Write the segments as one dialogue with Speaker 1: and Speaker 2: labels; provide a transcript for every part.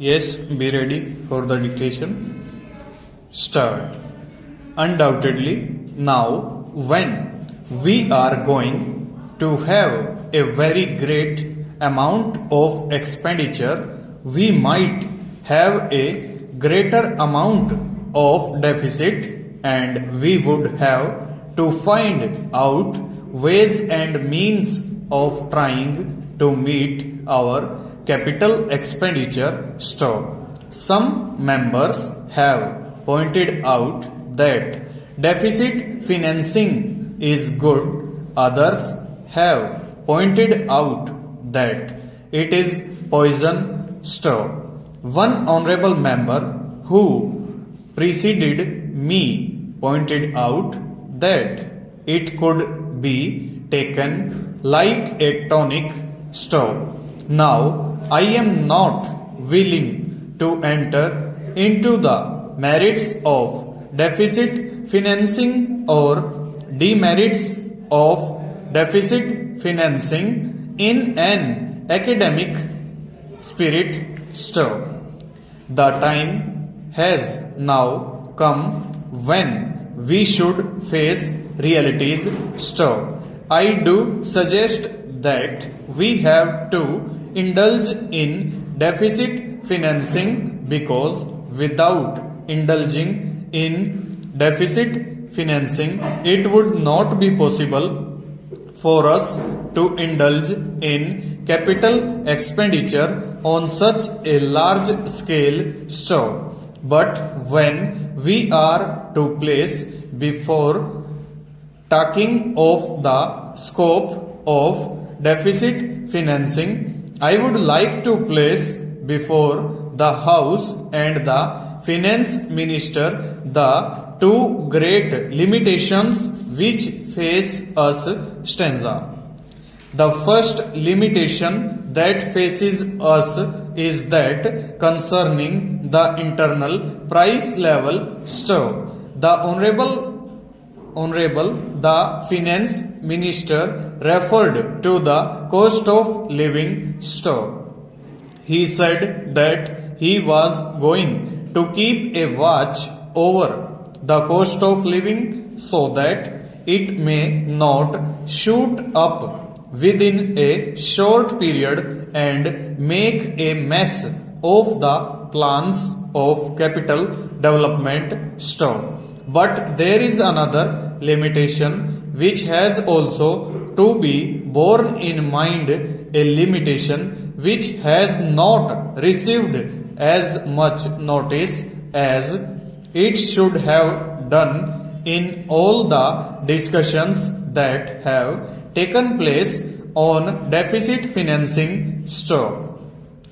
Speaker 1: Yes, be ready for the dictation. Start. Undoubtedly, now when we are going to have a very great amount of expenditure, we might have a greater amount of deficit, and we would have to find out ways and means of trying to meet our capital expenditure stock. Some members have pointed out that deficit financing is good, others have pointed out that it is poison stock. One honorable member who preceded me pointed out that it could be taken like a tonic stock. Now, I am not willing to enter into the merits of deficit financing or demerits of deficit financing in an academic spirit. The time has now come when we should face realities. I do suggest that we have to indulge in deficit financing because without indulging in deficit financing, it would not be possible for us to indulge in capital expenditure on such a large scale stock. But when we are to place before talking of the scope of deficit financing, I would like to place before the House and the Finance Minister the two great limitations which face us stanza. The first limitation that faces us is that concerning the internal price level stock. The the Finance Minister referred to the cost of living stock. He said that he was going to keep a watch over the cost of living so that it may not shoot up within a short period and make a mess of the plans of capital development stock. But there is another limitation which has also to be borne in mind, a limitation which has not received as much notice as it should have done in all the discussions that have taken place on deficit financing stock.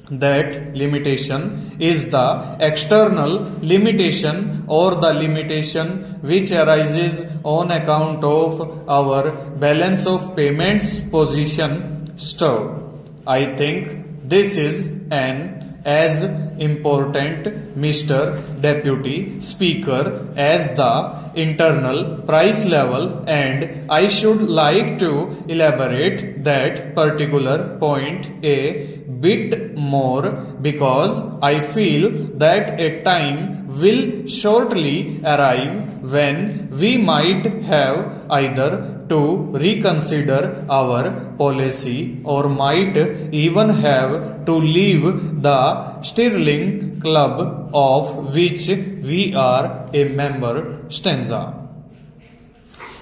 Speaker 1: That limitation is the external limitation or the limitation which arises on account of our balance of payments position stock. I think this is an as important, Mr. Deputy Speaker, as the internal price level, and I should like to elaborate that particular point a bit more because I feel that a time will shortly arrive when we might have either to reconsider our policy or might even have to leave the Stirling Club of which we are a member stanza.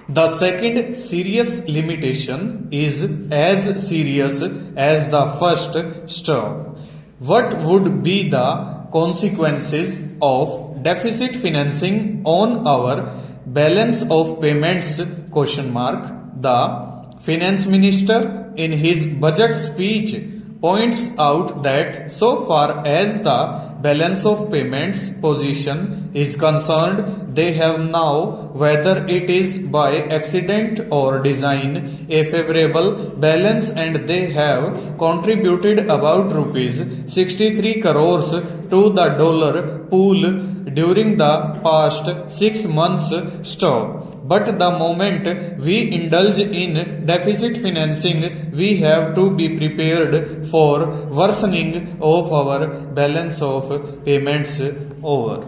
Speaker 1: The second serious limitation is as serious as the first stock. What would be the consequences of deficit financing on our balance of payments ? The Finance Minister in his budget speech points out that so far as the balance of payments position is concerned, they have now, whether it is by accident or design, a favorable balance, and they have contributed about rupees 63 crores to the dollar pool during the past 6 months stock. But the moment we indulge in deficit financing, we have to be prepared for worsening of our balance of payments. Over.